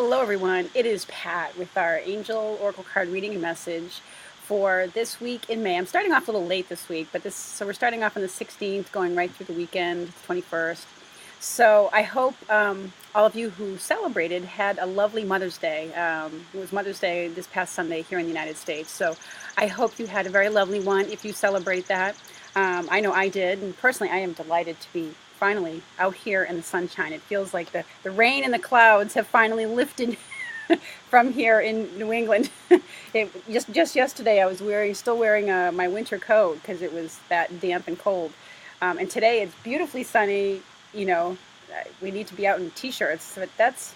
Hello, everyone. It is Pat with our Angel Oracle card reading message for this week in May. I'm starting off a little late this week, but so we're starting off on the 16th, going right through the weekend, 21st. So I hope all of you who celebrated had a lovely Mother's Day. It was Mother's Day this past Sunday here in the United States. So I hope you had a very lovely one if you celebrate that. I know I did, and personally I am delighted to be finally out here in the sunshine. It feels like the rain and the clouds have finally lifted from here in New England. Just yesterday I was still wearing my winter coat because it was that damp and cold. And today it's beautifully sunny. You know, we need to be out in t-shirts, but that's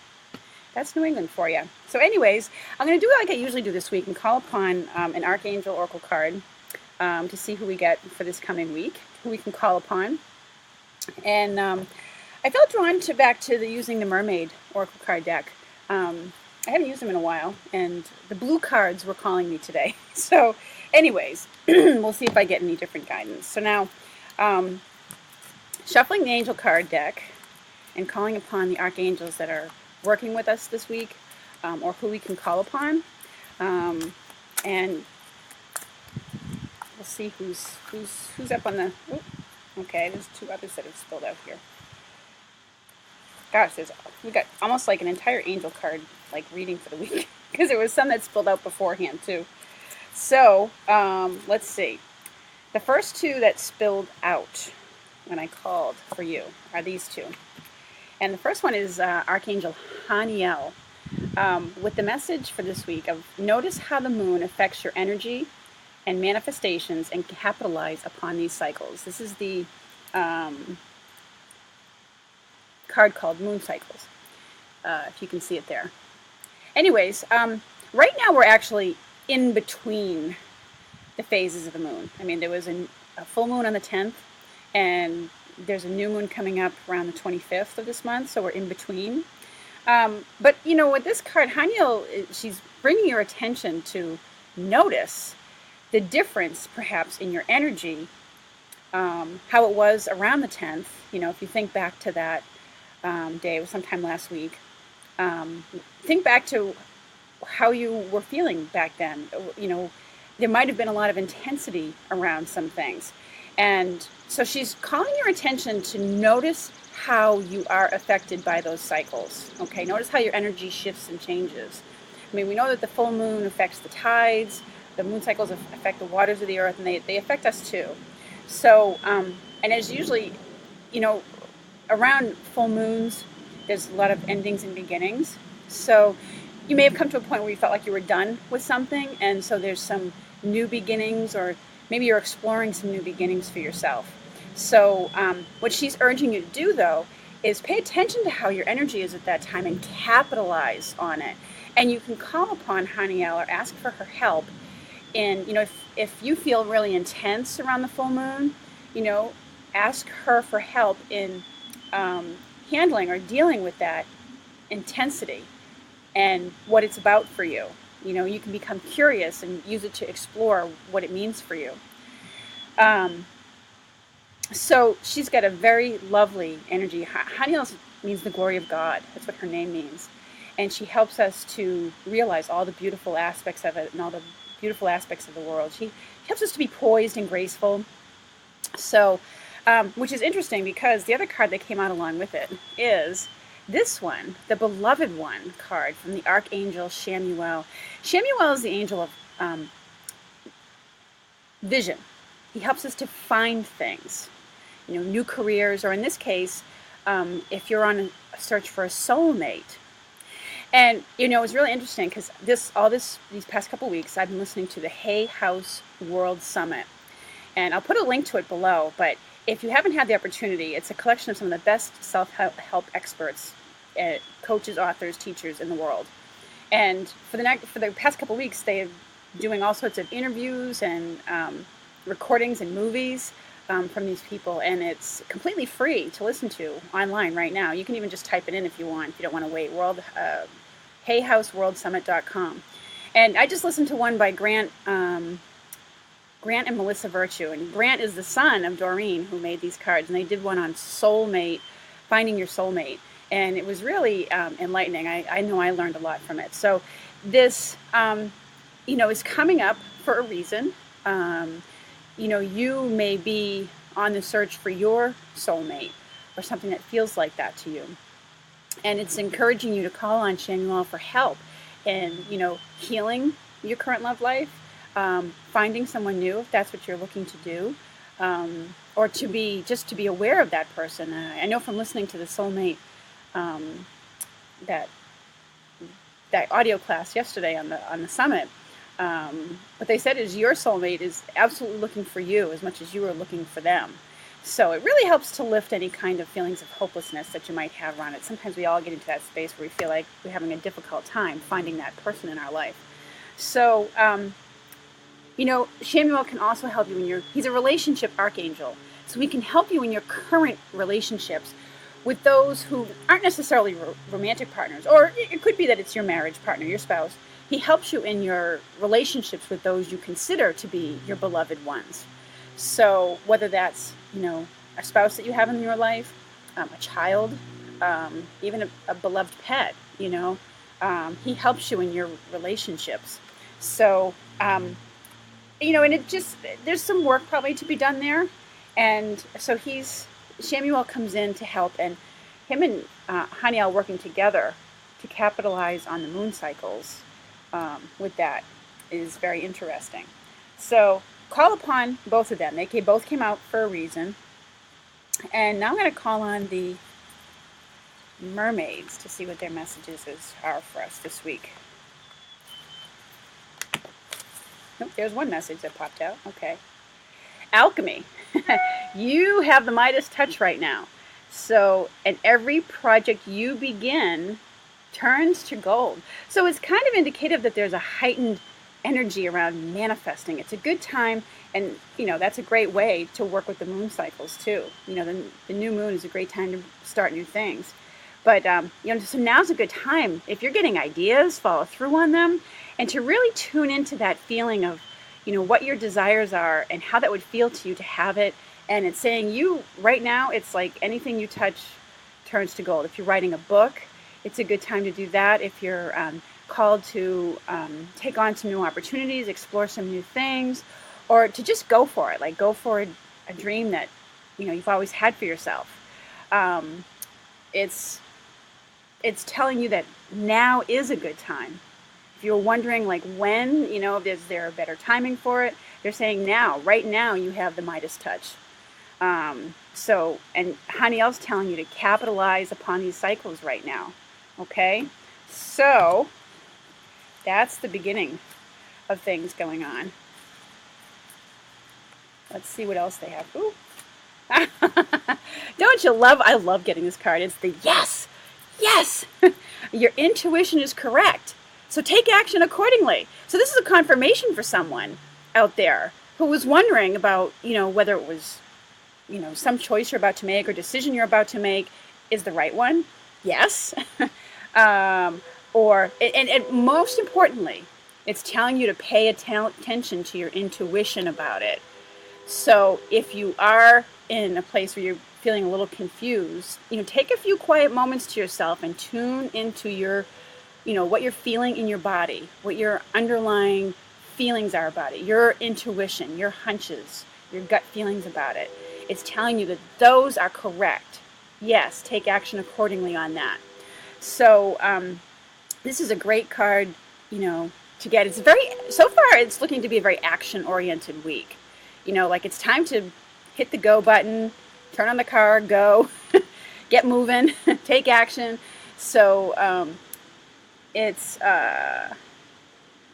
New England for you. So anyways, I'm going to do like I usually do this week and call upon an Archangel Oracle card to see who we get for this coming week, who we can call upon. And I felt drawn back to using the Mermaid Oracle card deck. I haven't used them in a while, and the blue cards were calling me today. So anyways, we'll see if I get any different guidance. So now, shuffling the Angel card deck and calling upon the Archangels that are working with us this week, or who we can call upon. And we'll see who's up on the... Oops. Okay, there's two others that have spilled out here. Gosh, we got almost like an entire angel card like reading for the week because there was some that spilled out beforehand too. So let's see. The first two that spilled out when I called for you are these two. And the first one is Archangel Haniel with the message for this week of notice how the moon affects your energy and manifestations and capitalize upon these cycles. This is the card called Moon Cycles, if you can see it there. Anyways, right now we're actually in between the phases of the moon. I mean, there was a full moon on the 10th, and there's a new moon coming up around the 25th of this month, so we're in between. But, you know, with this card, Haniel, she's bringing your attention to notice the difference perhaps in your energy, how it was around the 10th. You know, if you think back to that day, it was sometime last week, think back to how you were feeling back then. You know, there might have been a lot of intensity around some things. And so she's calling your attention to notice how you are affected by those cycles. Okay, notice how your energy shifts and changes. I mean, we know that the full moon affects the tides, the moon cycles affect the waters of the earth, and they affect us too. So, and as usually, you know, around full moons, there's a lot of endings and beginnings. So you may have come to a point where you felt like you were done with something, and so there's some new beginnings, or maybe you're exploring some new beginnings for yourself. So what she's urging you to do, though, is pay attention to how your energy is at that time and capitalize on it. And you can call upon Haniel or ask for her help. And, you know, if you feel really intense around the full moon, you know, ask her for help in handling or dealing with that intensity and what it's about for you. You know, you can become curious and use it to explore what it means for you. So she's got a very lovely energy. Haniel means the glory of God. That's what her name means. And she helps us to realize all the beautiful aspects of it and all the beautiful aspects of the world. She helps us to be poised and graceful. So, which is interesting because the other card that came out along with it is this one, the Beloved One card from the Archangel Chamuel. Chamuel is the angel of vision. He helps us to find things, you know, new careers, or in this case, if you're on a search for a soulmate. And, you know, it's really interesting because these past couple weeks, I've been listening to the Hay House World Summit. And I'll put a link to it below, but if you haven't had the opportunity, it's a collection of some of the best self-help experts, coaches, authors, teachers in the world. And for the past couple weeks, they're doing all sorts of interviews and recordings and movies from these people, and it's completely free to listen to online right now. You can even just type it in if you want, if you don't want to wait. HayHouseWorldSummit.com. And I just listened to one by Grant and Melissa Virtue, and Grant is the son of Doreen, who made these cards, and they did one on soulmate, finding your soulmate. And it was really enlightening. I know I learned a lot from it. So this, is coming up for a reason. You may be on the search for your soulmate or something that feels like that to you. And it's encouraging you to call on Shamuel for help in, healing your current love life, finding someone new if that's what you're looking to do, or to be aware of that person. I know from listening to the soulmate, that audio class yesterday on the summit, what they said is your soulmate is absolutely looking for you as much as you are looking for them. So it really helps to lift any kind of feelings of hopelessness that you might have around it. Sometimes we all get into that space where we feel like we're having a difficult time finding that person in our life. So, Shamuel can also help you he's a relationship archangel. So he can help you in your current relationships with those who aren't necessarily romantic partners, or it could be that it's your marriage partner, your spouse. He helps you in your relationships with those you consider to be your beloved ones. So whether that's, a spouse that you have in your life, a child, even a beloved pet, he helps you in your relationships. So, and there's some work probably to be done there. And so Shamuel comes in to help, and him and Haniel working together to capitalize on the moon cycles with that is very interesting. So call upon both of them. They both came out for a reason. And now I'm going to call on the mermaids to see what their messages are for us this week. Nope, there's one message that popped out. Okay. Alchemy. You have the Midas touch right now. So, and every project you begin turns to gold. So it's kind of indicative that there's a heightened energy around manifesting. It's a good time, and that's a great way to work with the moon cycles too. The new moon is a great time to start new things. But so now's a good time if you're getting ideas, follow through on them, and to really tune into that feeling of what your desires are and how that would feel to you to have it. And it's saying you right now, it's like anything you touch turns to gold. If you're writing a book, it's a good time to do that. If you're called to take on some new opportunities, explore some new things, or to just go for it, like go for a dream that you've always had for yourself. It's telling you that now is a good time. If you're wondering like when, is there a better timing for it, they're saying now, right now you have the Midas touch. And Haniel's telling you to capitalize upon these cycles right now. Okay, so that's the beginning of things going on. Let's see what else they have. Ooh. Don't you love, I love getting this card. It's the yes, your intuition is correct. So take action accordingly. So this is a confirmation for someone out there who was wondering about, whether it was, some choice you're about to make or decision you're about to make is the right one. Yes. And most importantly, it's telling you to pay attention to your intuition about it. So if you are in a place where you're feeling a little confused, take a few quiet moments to yourself and tune into your, what you're feeling in your body, what your underlying feelings are about it, your intuition, your hunches, your gut feelings about it. It's telling you that those are correct. Yes, take action accordingly on that. So this is a great card, to get. So far it's looking to be a very action-oriented week. Like it's time to hit the go button, turn on the car, go, get moving, take action. So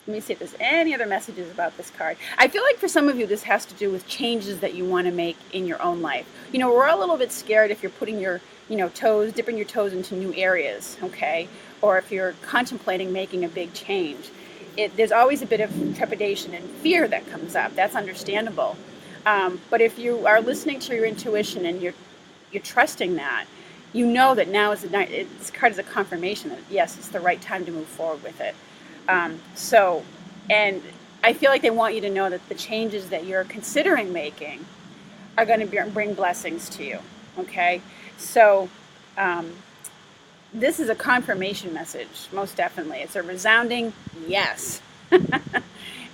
let me see if there's any other messages about this card. I feel like for some of you, this has to do with changes that you want to make in your own life. We're all a little bit scared if you're putting your, dipping your toes into new areas, okay? Or if you're contemplating making a big change. There's always a bit of trepidation and fear that comes up. That's understandable. But if you are listening to your intuition and you're trusting that, that now is the night. This card is a confirmation that yes, it's the right time to move forward with it. And I feel like they want you to know that the changes that you're considering making are going to bring blessings to you. Okay, so this is a confirmation message, most definitely. It's a resounding yes,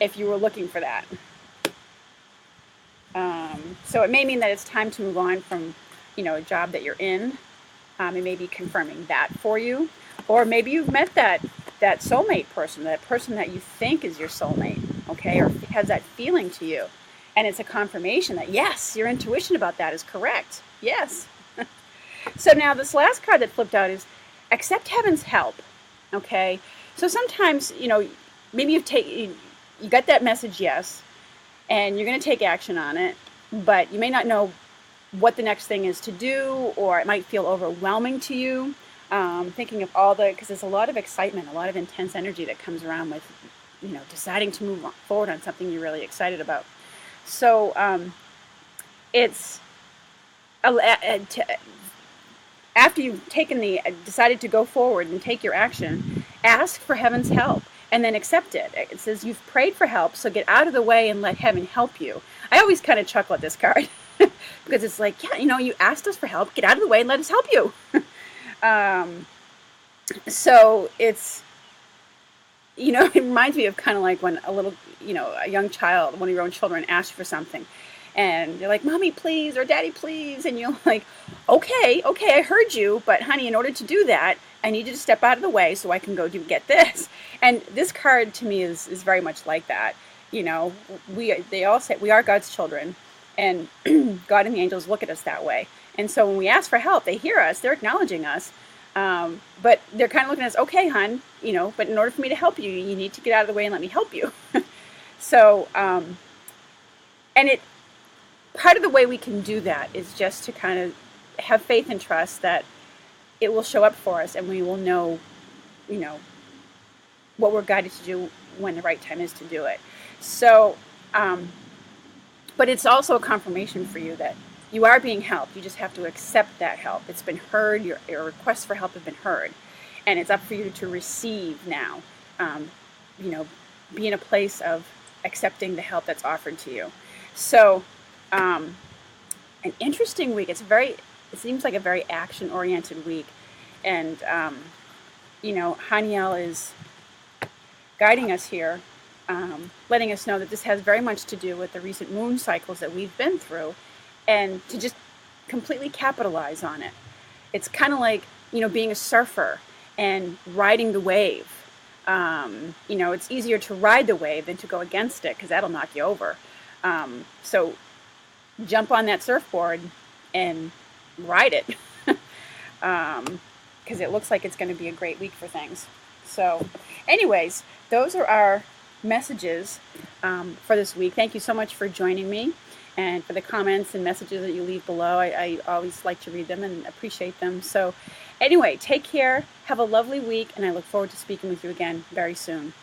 if you were looking for that. So it may mean that it's time to move on from, a job that you're in. It may be confirming that for you, or maybe you've met that soulmate person, that person that you think is your soulmate, okay, or has that feeling to you, and it's a confirmation that yes, your intuition about that is correct. Yes. So now this last card that flipped out is accept heaven's help. Okay, so sometimes maybe you got that message yes, and you're going to take action on it, but you may not know what the next thing is to do, or it might feel overwhelming to you. Thinking of because there's a lot of excitement, a lot of intense energy that comes around with, deciding to move forward on something you're really excited about. So it's after you've decided to go forward and take your action, ask for heaven's help and then accept it. It says you've prayed for help, so get out of the way and let heaven help you. I always kind of chuckle at this card because it's like, yeah, you asked us for help, get out of the way and let us help you. So it's, it reminds me of kind of like when a young child, one of your own children asks for something and you're like, Mommy, please, or Daddy, please. And you're like, okay, I heard you, but honey, in order to do that, I need you to step out of the way so I can go get this. And this card to me is very much like that. They all say we are God's children, and God and the angels look at us that way. And so when we ask for help, they hear us, they're acknowledging us. But they're kind of looking at us, okay, hon, but in order for me to help you, you need to get out of the way and let me help you. So, and part of the way we can do that is just to kind of have faith and trust that it will show up for us and we will know, what we're guided to do when the right time is to do it. So, but it's also a confirmation for you that you are being helped. You just have to accept that help. It's been heard. Your requests for help have been heard. And it's up for you to receive now. Be in a place of accepting the help that's offered to you. So, an interesting week. It seems like a very action-oriented week. And, Haniel is guiding us here, letting us know that this has very much to do with the recent moon cycles that we've been through, and to just completely capitalize on it. It's kind of like, being a surfer and riding the wave. It's easier to ride the wave than to go against it because that'll knock you over. So jump on that surfboard and ride it because it looks like it's going to be a great week for things. So anyways, those are our messages for this week. Thank you so much for joining me and for the comments and messages that you leave below. I always like to read them and appreciate them. So anyway, take care, have a lovely week, and I look forward to speaking with you again very soon.